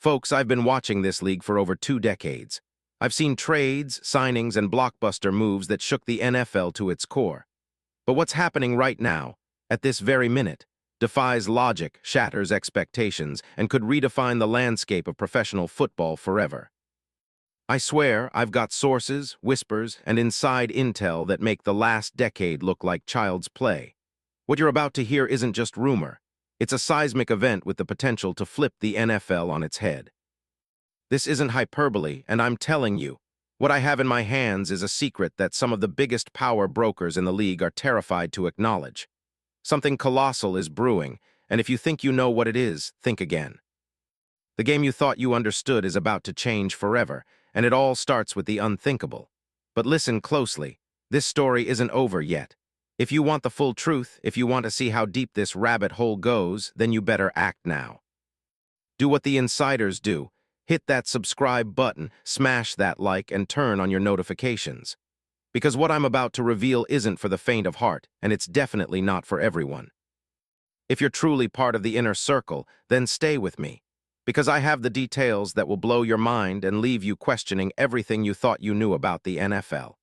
Folks, I've been watching this league for over 2 decades. I've seen trades, signings, and blockbuster moves that shook the NFL to its core. But what's happening right now, at this very minute, defies logic, shatters expectations, and could redefine the landscape of professional football forever. I swear I've got sources, whispers, and inside intel that make the last decade look like child's play. What you're about to hear isn't just rumor. It's a seismic event with the potential to flip the NFL on its head. This isn't hyperbole, and I'm telling you, what I have in my hands is a secret that some of the biggest power brokers in the league are terrified to acknowledge. Something colossal is brewing, and if you think you know what it is, think again. The game you thought you understood is about to change forever, and it all starts with the unthinkable. But listen closely, this story isn't over yet. If you want the full truth, if you want to see how deep this rabbit hole goes, then you better act now. Do what the insiders do. Hit that subscribe button, smash that like, and turn on your notifications. Because what I'm about to reveal isn't for the faint of heart, and it's definitely not for everyone. If you're truly part of the inner circle, then stay with me. Because I have the details that will blow your mind and leave you questioning everything you thought you knew about the NFL.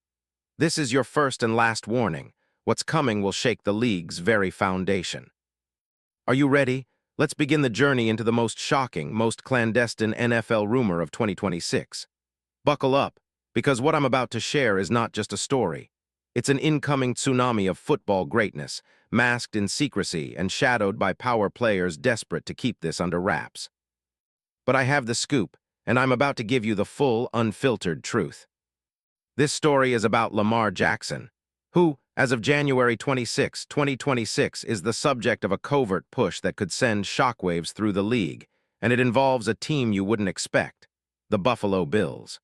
This is your first and last warning. What's coming will shake the league's very foundation. Are you ready? Let's begin the journey into the most shocking, most clandestine NFL rumor of 2026. Buckle up, because what I'm about to share is not just a story. It's an incoming tsunami of football greatness, masked in secrecy and shadowed by power players desperate to keep this under wraps. But I have the scoop, and I'm about to give you the full, unfiltered truth. This story is about Lamar Jackson, who, as of January 26, 2026, is the subject of a covert push that could send shockwaves through the league, and it involves a team you wouldn't expect, the Buffalo Bills.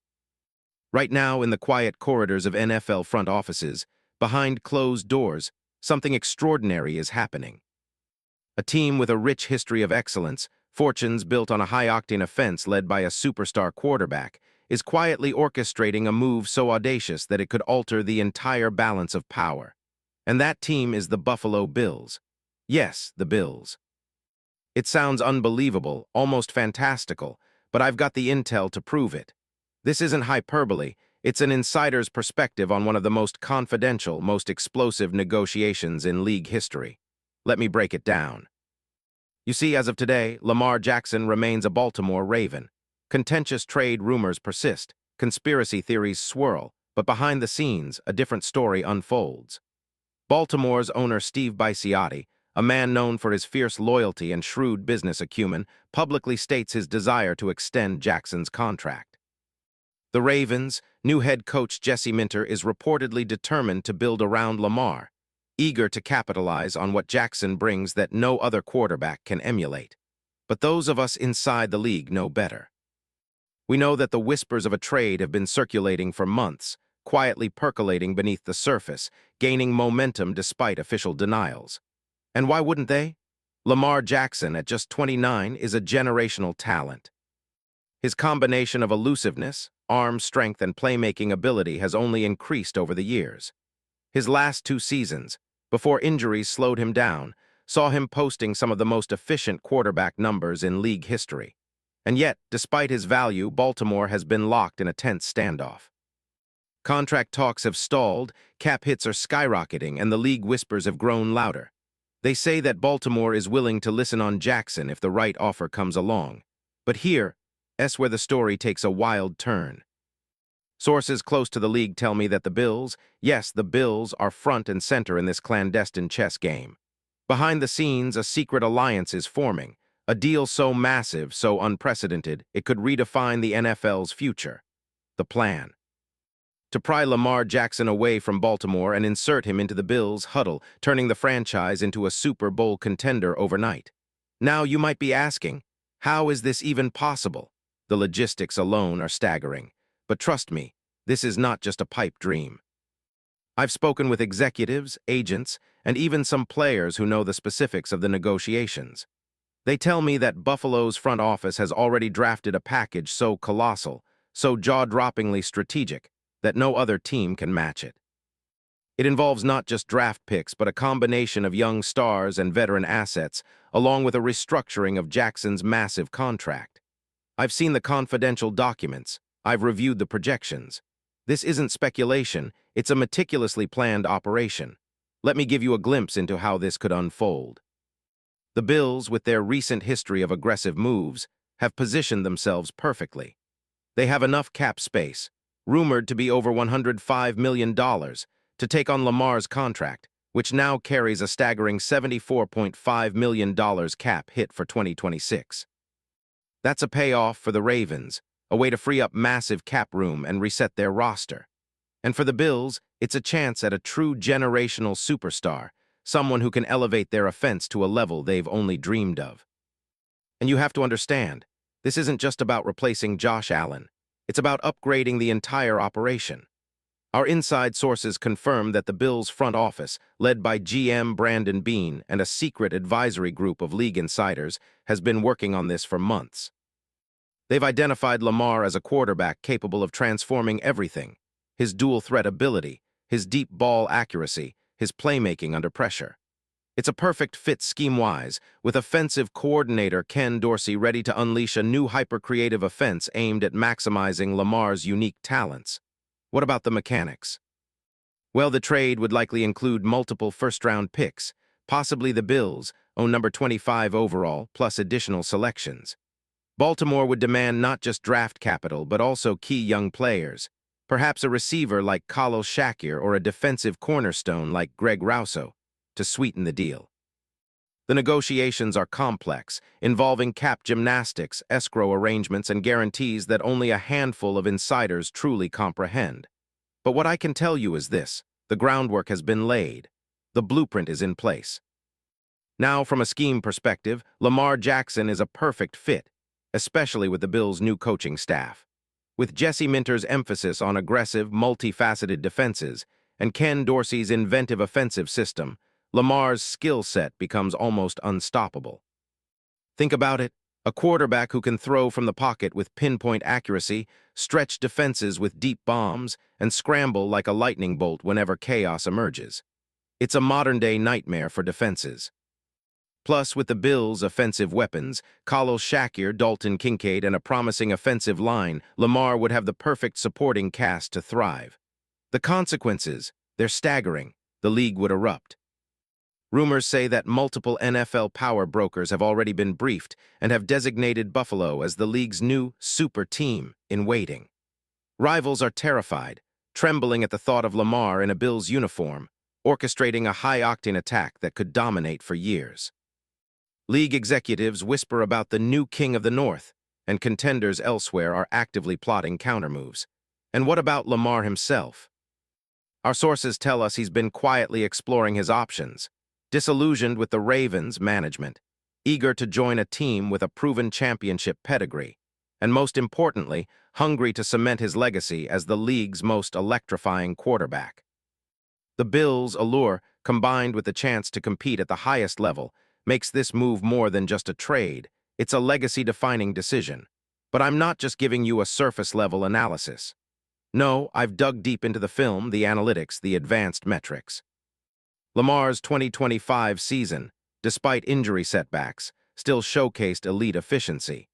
Right now, in the quiet corridors of NFL front offices, behind closed doors, something extraordinary is happening. A team with a rich history of excellence, fortunes built on a high-octane offense led by a superstar quarterback, is quietly orchestrating a move so audacious that it could alter the entire balance of power. And that team is the Buffalo Bills. Yes, the Bills. It sounds unbelievable, almost fantastical, but I've got the intel to prove it. This isn't hyperbole, it's an insider's perspective on one of the most confidential, most explosive negotiations in league history. Let me break it down. You see, as of today, Lamar Jackson remains a Baltimore Raven. Contentious trade rumors persist, conspiracy theories swirl, but behind the scenes, a different story unfolds. Baltimore's owner Steve Biciotti, a man known for his fierce loyalty and shrewd business acumen, publicly states his desire to extend Jackson's contract. The Ravens' new head coach Jesse Minter is reportedly determined to build around Lamar, eager to capitalize on what Jackson brings that no other quarterback can emulate. But those of us inside the league know better. We know that the whispers of a trade have been circulating for months, quietly percolating beneath the surface, gaining momentum despite official denials. And why wouldn't they? Lamar Jackson, at just 29, is a generational talent. His combination of elusiveness, arm strength, and playmaking ability has only increased over the years. His last 2 seasons, before injuries slowed him down, saw him posting some of the most efficient quarterback numbers in league history. And yet, despite his value, Baltimore has been locked in a tense standoff. Contract talks have stalled, cap hits are skyrocketing, and the league whispers have grown louder. They say that Baltimore is willing to listen on Jackson if the right offer comes along. But here's where the story takes a wild turn. Sources close to the league tell me that the Bills, yes, the Bills, are front and center in this clandestine chess game. Behind the scenes, a secret alliance is forming. A deal so massive, so unprecedented, it could redefine the NFL's future. The plan: to pry Lamar Jackson away from Baltimore and insert him into the Bills' huddle, turning the franchise into a Super Bowl contender overnight. Now you might be asking, how is this even possible? The logistics alone are staggering. But trust me, this is not just a pipe dream. I've spoken with executives, agents, and even some players who know the specifics of the negotiations. They tell me that Buffalo's front office has already drafted a package so colossal, so jaw-droppingly strategic, that no other team can match it. It involves not just draft picks, but a combination of young stars and veteran assets, along with a restructuring of Jackson's massive contract. I've seen the confidential documents. I've reviewed the projections. This isn't speculation, it's a meticulously planned operation. Let me give you a glimpse into how this could unfold. The Bills, with their recent history of aggressive moves, have positioned themselves perfectly. They have enough cap space, rumored to be over $105 million, to take on Lamar's contract, which now carries a staggering $74.5 million cap hit for 2026. That's a payoff for the Ravens, a way to free up massive cap room and reset their roster. And for the Bills, it's a chance at a true generational superstar, someone who can elevate their offense to a level they've only dreamed of. And you have to understand, this isn't just about replacing Josh Allen. It's about upgrading the entire operation. Our inside sources confirm that the Bills' front office, led by GM Brandon Beane and a secret advisory group of league insiders, has been working on this for months. They've identified Lamar as a quarterback capable of transforming everything: his dual-threat ability, his deep ball accuracy, his playmaking under pressure. It's a perfect fit scheme-wise, with offensive coordinator Ken Dorsey ready to unleash a new hyper-creative offense aimed at maximizing Lamar's unique talents. What about the mechanics? Well, the trade would likely include multiple first-round picks. Possibly the Bills own number 25 overall, plus additional selections. Baltimore would demand not just draft capital, but also key young players. Perhaps a receiver like Khalil Shakir or a defensive cornerstone like Greg Rousseau, to sweeten the deal. The negotiations are complex, involving cap gymnastics, escrow arrangements, and guarantees that only a handful of insiders truly comprehend. But what I can tell you is this: the groundwork has been laid. The blueprint is in place. Now, from a scheme perspective, Lamar Jackson is a perfect fit, especially with the Bills' new coaching staff. With Jesse Minter's emphasis on aggressive, multifaceted defenses and Ken Dorsey's inventive offensive system, Lamar's skill set becomes almost unstoppable. Think about it: a quarterback who can throw from the pocket with pinpoint accuracy, stretch defenses with deep bombs, and scramble like a lightning bolt whenever chaos emerges. It's a modern-day nightmare for defenses. Plus, with the Bills' offensive weapons, Khalil Shakir, Dalton Kincaid, and a promising offensive line, Lamar would have the perfect supporting cast to thrive. The consequences, they're staggering. The league would erupt. Rumors say that multiple NFL power brokers have already been briefed and have designated Buffalo as the league's new super team in waiting. Rivals are terrified, trembling at the thought of Lamar in a Bills uniform, orchestrating a high-octane attack that could dominate for years. League executives whisper about the new king of the North, and contenders elsewhere are actively plotting countermoves. And what about Lamar himself? Our sources tell us he's been quietly exploring his options, disillusioned with the Ravens' management, eager to join a team with a proven championship pedigree, and most importantly, hungry to cement his legacy as the league's most electrifying quarterback. The Bills' allure, combined with the chance to compete at the highest level, makes this move more than just a trade. It's a legacy-defining decision. But I'm not just giving you a surface-level analysis. No, I've dug deep into the film, the analytics, the advanced metrics. Lamar's 2025 season, despite injury setbacks, still showcased elite efficiency.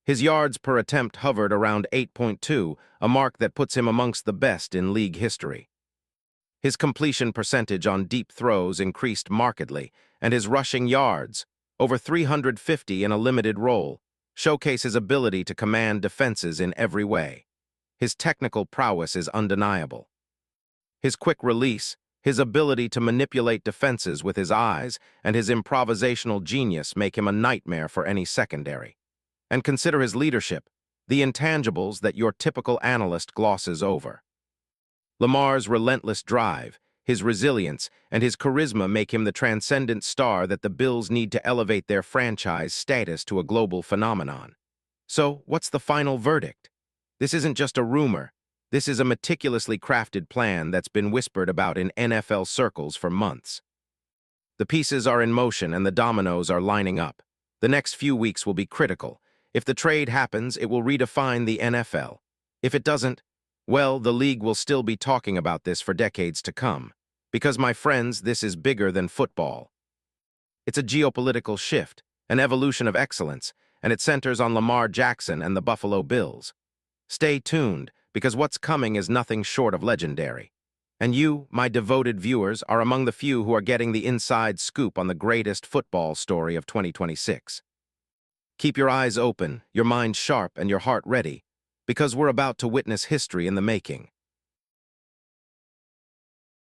His yards per attempt hovered around 8.2, a mark that puts him amongst the best in league history. His completion percentage on deep throws increased markedly, and his rushing yards, over 350 in a limited role, showcase his ability to command defenses in every way. His technical prowess is undeniable. His quick release, his ability to manipulate defenses with his eyes, and his improvisational genius make him a nightmare for any secondary. And consider his leadership, the intangibles that your typical analyst glosses over. Lamar's relentless drive, his resilience, and his charisma make him the transcendent star that the Bills need to elevate their franchise status to a global phenomenon. So, what's the final verdict? This isn't just a rumor. This is a meticulously crafted plan that's been whispered about in NFL circles for months. The pieces are in motion and the dominoes are lining up. The next few weeks will be critical. If the trade happens, it will redefine the NFL. If it doesn't, well, the league will still be talking about this for decades to come. Because, my friends, this is bigger than football. It's a geopolitical shift, an evolution of excellence, and it centers on Lamar Jackson and the Buffalo Bills. Stay tuned, because what's coming is nothing short of legendary. And you, my devoted viewers, are among the few who are getting the inside scoop on the greatest football story of 2026. Keep your eyes open, your mind sharp, and your heart ready, because we're about to witness history in the making.